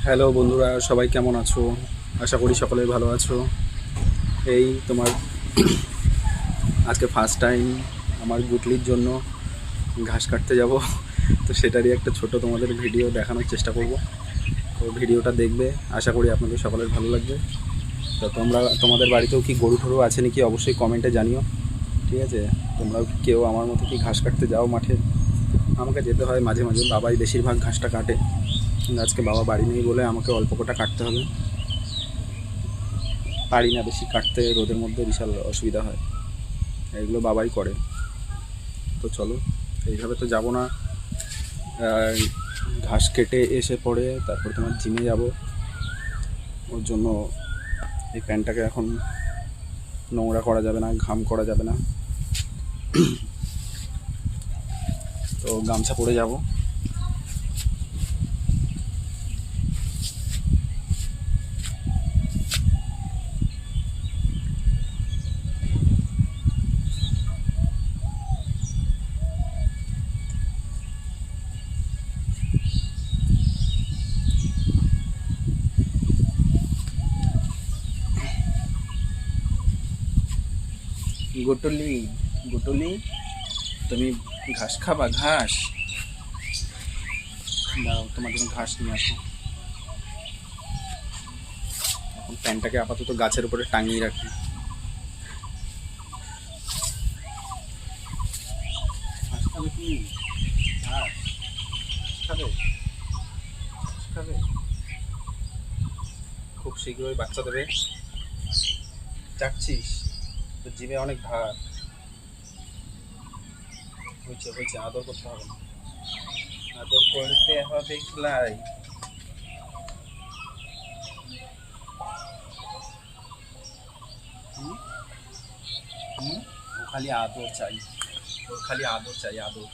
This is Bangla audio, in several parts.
হ্যালো বন্ধুরা, সবাই কেমন আছো? আশা করি সকলেই ভালো আছো। এই তোমার আজকে ফার্স্ট টাইম আমার গুটলির জন্য ঘাস কাটতে যাব। তো সেটারই একটা ছোট তোমাদের ভিডিও দেখানোর চেষ্টা করব। তো ভিডিওটা দেখবে, আশা করি আপনাদের সকলের ভালো লাগবে। তো তোমাদের বাড়িতেও কি গরু টরু আছে নাকি অবশ্যই কমেন্টে জানিও। ঠিক আছে, তোমরাও কেউ আমার মতো কি ঘাস কাটতে যাও মাঠে? আমাকে যেতে হয় মাঝে মাঝে, বাবাই বেশিরভাগ ঘাসটা কাটে। আজকে বাবা বাড়ি নেই বলে আমাকে অল্প কটা কাটতে হবে। পারি না বেশি কাটতে, রোদের মধ্যে বিশাল অসুবিধা হয়, এগুলো বাবাই করে। তো চলো, এইভাবে তো যাব না। ঘাস কেটে এসে পড়ে তারপর তোমার জিমে যাব। ওর জন্য এই প্যান্টটাকে এখন নোংরা করা যাবে না, ঘাম করা যাবে না। তো গামছা পরে যাব। গুটুলি, গুটুলি, তুমি ঘাস খাবা? ঘাস দাও, তোমার জন্য ঘাস নিয়ে আসো। এখন প্যান্টটাকে আপাতত গাছের উপরে টাঙিয়ে রাখি। ঘাস খাবে কি? ঘাস খাবে? খাবে? খুব শীঘ্রই বাচ্চা দেবে। চাচ্ছিস? তো জিমে অনেক ভার। হয়েছে হয়েছে, আদর করতে হবে না, আদর করতে হবে খেলাই। হুম হুম, ও খালি আদর চাই, ওর খালি আদর চাই, আদর।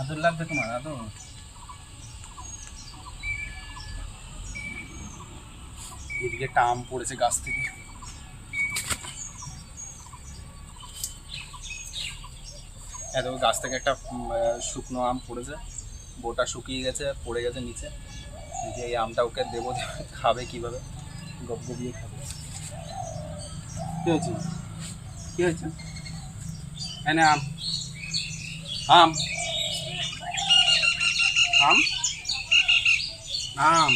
আদর লাগবে তোমার, আদর। এদিকে একটা আম পড়েছে গাছ থেকে। এত গাছ থেকে একটা শুকনো আম পড়েছে, বোটা শুকিয়ে গেছে, পড়ে গেছে নিচে। যে এই আমটা ওকে দেবো, খাবে কিভাবে? গবগবিয়ে খাবে। কি হয়েছে? কি হয়েছে? এনে আম, আম, আম, আম।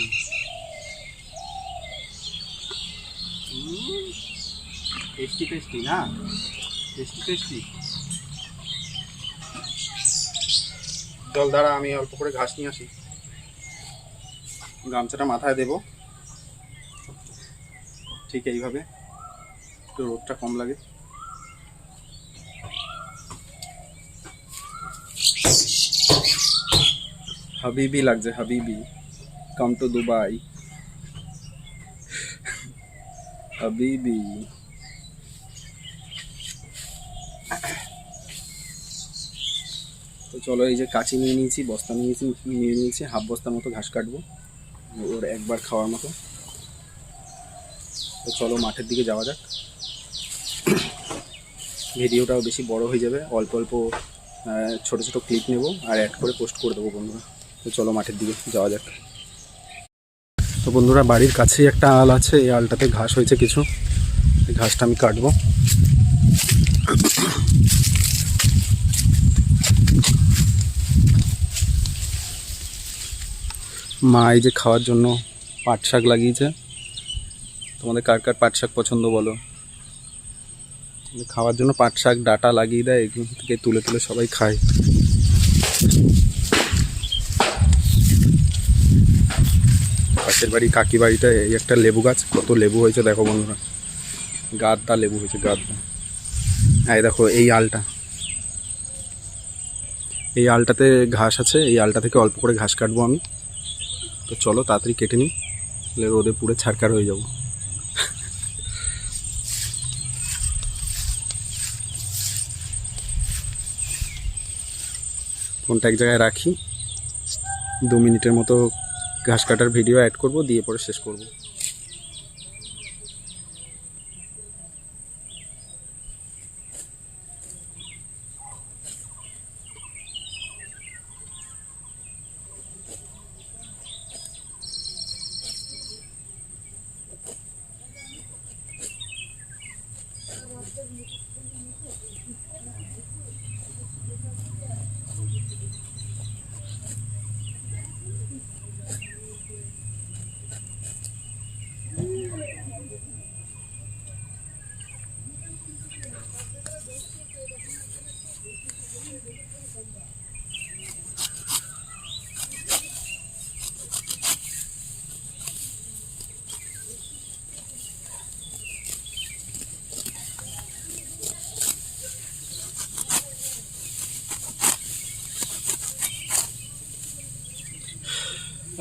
টেস্টি টেস্টি না? Tasty tasty. জল দ্বারা আমি অল্প করে ঘাস নিয়ে আসি, গামছাটা মাথায় দেব। ঠিক এইভাবে, একটু রোদটা কম লাগে। হাবিবি লাগছে, হাবিবি, কাম টু দুবাই, হাবিবি। তো চলো, এই যে কাঁচি নিয়ে নিয়েছি, বস্তা নিয়ে নিয়েছি, হাফ বস্তার মতো ঘাস কাটবো ওর একবার খাওয়ার মতো। তো চলো মাঠের দিকে যাওয়া যাক। ভিডিওটাও বেশি বড় হয়ে যাবে, অল্প অল্প ছোট ছোট ক্লিপ নেব আর অ্যাড করে পোস্ট করে দেবো বন্ধুরা। তো চলো মাঠের দিকে যাওয়া যাক। তো বন্ধুরা, বাড়ির কাছেই একটা আল আছে, এই আলটাতে ঘাস হয়েছে কিছু, এই ঘাসটা আমি কাটবো। মা এই যে খাওয়ার জন্য পাট শাক লাগিয়েছে। তোমাদের কার কার পাট শাক পছন্দ বলো? খাওয়ার জন্য পাট শাক ডাটা লাগিয়ে দেয়, এগুলো থেকে তুলে তুলে সবাই খায়। পাশের বাড়ি কাকি বাড়িতে এই একটা লেবু গাছ, কত লেবু হয়েছে দেখো বন্ধুরা, গাদা লেবু হয়েছে, গাদা। এই দেখো এই আলটা, এই আলটাতে ঘাস আছে, এই আলটা থেকে অল্প করে ঘাস কাটবো আমি। তো চলো তাড়াতাড়ি কেটে নিই, তাহলে রোদে পুড়ে ছারকার হয়ে যাবো। ফোনটা এক জায়গায় রাখি, 2 মিনিটের মতো ঘাস কাটার ভিডিও অ্যাড করব, দিয়ে পরে শেষ করব।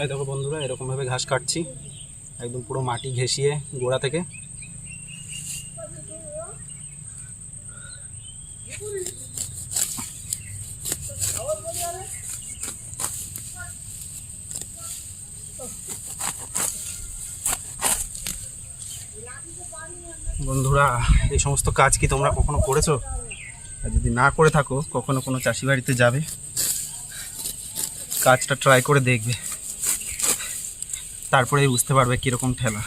এই দেখো বন্ধুরা, এরকমভাবে ঘাস কাটছি, একদম পুরো মাটি ঘেঁষিয়ে গোড়া থেকে। বন্ধুরা, এই সমস্ত কাজ কি তোমরা কখনো করেছো? আর যদি না করে থাকো, কখনো কোনো চাষি বাড়িতে যাবে, কাজটা ট্রাই করে দেখবে, তারপরেই বুঝতে পারবে কীরকম ঠেলা।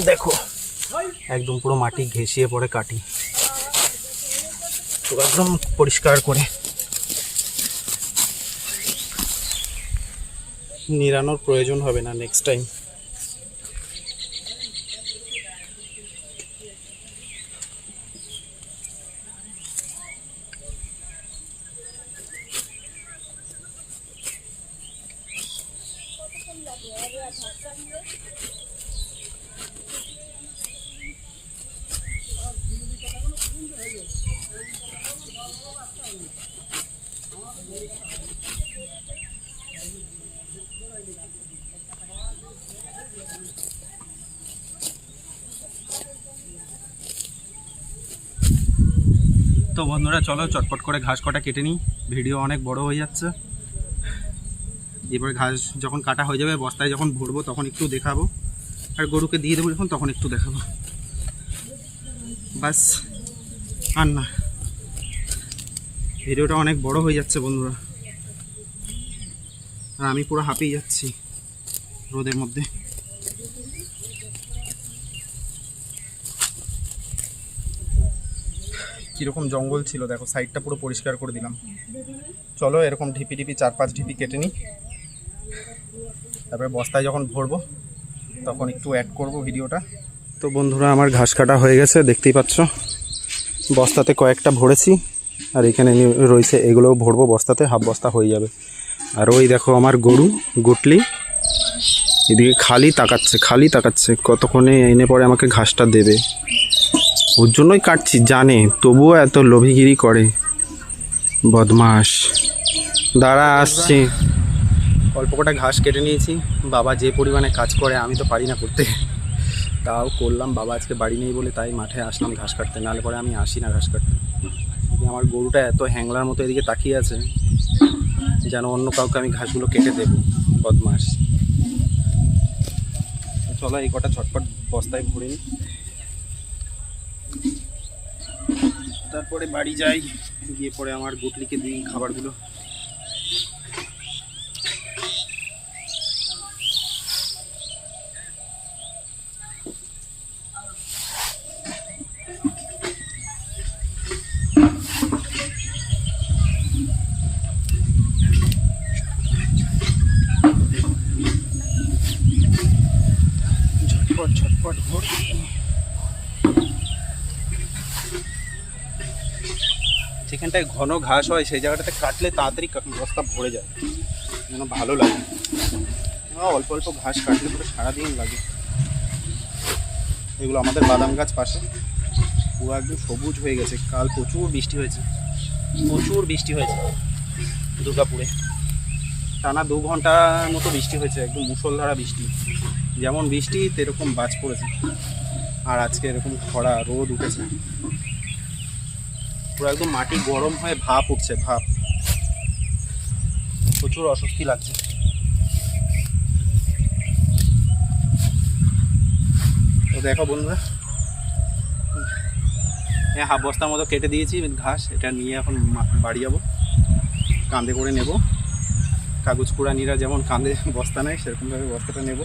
দেখো, একদম পুরো মাটি ঘেঁষিয়ে পরে কাটি, তো একদম পরিষ্কার করে নিড়ানোর প্রয়োজন হবে না নেক্সট টাইম। তো বন্ধুরা, চলো চটপট করে ঘাস কটা কেটে নিই, ভিডিও অনেক বড় হয়ে যাচ্ছে। এরপরে ঘাস যখন কাটা হয়ে যাবে, বস্তায় যখন ভরবো তখন একটু দেখাবো, আর গরুকে দিয়ে দেবো যখন তখন একটু দেখাবো, বাস। আর না, ভিডিওটা অনেক বড় হয়ে যাচ্ছে বন্ধুরা, আর আমি পুরো হাঁপিয়ে যাচ্ছি রোদের মধ্যে। কীরকম জঙ্গল ছিল দেখো, সাইডটা পুরো পরিষ্কার করে দিলাম। চলো এরকম ঢিপি ঢিপি 4-5 ঢিপি কেটে নিই, তারপরে বস্তায় যখন ভরবো তখন একটু অ্যাড করব ভিডিওটা। তো বন্ধুরা, আমার ঘাস কাটা হয়ে গেছে, দেখতেই পাচ্ছ। বস্তাতে কয়েকটা ভরেছি, আর এখানে রয়েছে, এগুলোও ভরবো বস্তাতে, হাফ বস্তা হয়ে যাবে। আর ওই দেখো আমার গরু গুটলি এদিকে খালি তাকাচ্ছে, কতক্ষণে এনে পরে আমাকে ঘাসটা দেবে। ওর জন্যই কাটছি, জানে, তবুও এত লোভিগিরি করে, বদমাস। দাঁড়া, আসছি। অল্প কটা ঘাস কেটে নিয়েছি। বাবা যে পরিমাণে কাজ করে আমি তো পারি না করতে, তাও করলাম। বাবা আজকে বাড়ি নেই বলে তাই মাঠে আসলাম ঘাস কাটতে, নাহলে পরে আমি আসি না ঘাস কাটতে। আমার গরুটা এত হ্যাংলার মতো এদিকে তাকিয়ে আছে, যেন অন্য কাউকে আমি ঘাসগুলো কেটে দেবো, বদমাস। চলো এই কটা ঝটপট বস্তায় ভরে নিই, তারপরে বাড়ি যাই, গিয়ে পরে আমার গুটলিকে দিই খাবারগুলো। ঝটপট ভরি। যেখানটায় ঘন ঘাস হয় সেই জায়গাটাতে কাটলে তাড়াতাড়ি বস্তা ভরে যায়, যেন ভালো লাগে। অল্প অল্প ঘাস কাটলে পুরো সারাদিন লাগে। এগুলো আমাদের বাদাম গাছ পাশে, পুরো একদম সবুজ হয়ে গেছে। কাল প্রচুর বৃষ্টি হয়েছে দুর্গাপুরে, টানা 2 ঘন্টার মতো বৃষ্টি হয়েছে, একদম মুষলধারা বৃষ্টি। যেমন বৃষ্টি সেরকম বাজ পড়েছে, আর আজকে এরকম খরা রোদ উঠেছে, পুরো একদম মাটি গরম হয়ে ভাপ উঠছে, ভাপ। প্রচুর অস্বস্তি লাগছে। তো দেখো বন্ধুরা, হাফ বস্তার মতো কেটে দিয়েছি ঘাস, এটা নিয়ে এখন বাড়ি যাবো, কাঁধে করে নেব। কাগজ কুড়ানিরা যেমন কাঁধে বস্তা নেয়, সেরকমভাবে বস্তাটা নেব।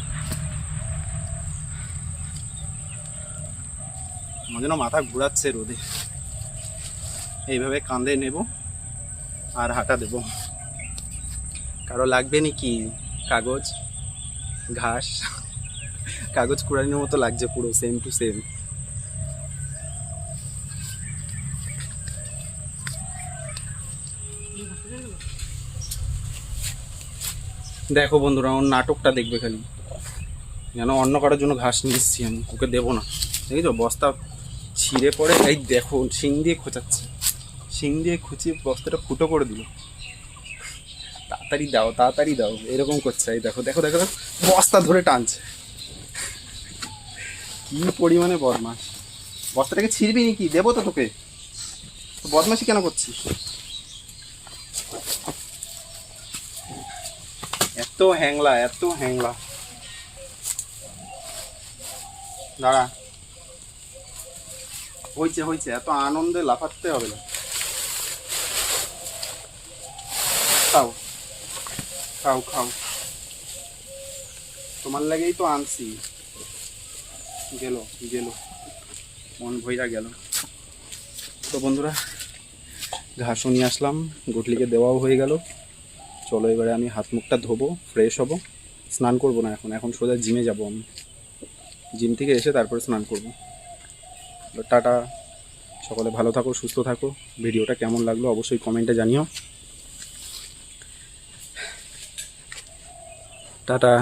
আমার যেন মাথা ঘোরাচ্ছে রোদে। এইভাবে কাঁধে নেব আর হাঁটা দেব। কারো লাগবে নাকি কাগজ, ঘাস, কাগজ কুড়ানির মতো লাগছে পুরো, সেম টু সেম। দেখো বন্ধুরা, ওর নাটকটা দেখবে খালি, যেন অন্য কারোর জন্য ঘাস নিয়ে এসছি আমি, ওকে দেবো না। দেখেছো বস্তা ছিঁড়ে পড়ে, এই দেখো শিং দিয়ে খোঁচাচ্ছে, শিং দিয়ে খুঁচিয়ে বস্তাটা ফুটো করে দিল। তাড়াতাড়ি দাও তাড়াতাড়ি দাও, এরকম করছে। এই দেখো দেখো দেখো দেখো, বস্তা ধরে টানছে। কি পরিমাণে বদমাস! বস্তাটাকে ছিঁড়বি নাকি? দেবো তো তোকে। তো বদমাসি কেন করছিস? এত হ্যাংলা এত হ্যাংলা। দাঁড়া, হয়েছে হয়েছে, এত আনন্দে লাফাতে হবে না। খাও খাও খাও, তোমার লাগেই তো আনছি। গেল গেল, মন ভইরা গেল। তো বন্ধুরা, ঘাসও নিয়ে আসলাম, গুটলিকে দেওয়াও হয়ে গেল। চলো এবারে আমি হাত মুখটা ধোবো, ফ্রেশ হব। স্নান করবো না এখন, এখন সোজা জিমে যাব আমি। জিম থেকে এসে তারপরে স্নান করবো। টাটা, সকলে ভালো থাকো, সুস্থ থাকো। ভিডিওটা কেমন লাগলো অবশ্যই কমেন্টে জানিও। টাটা।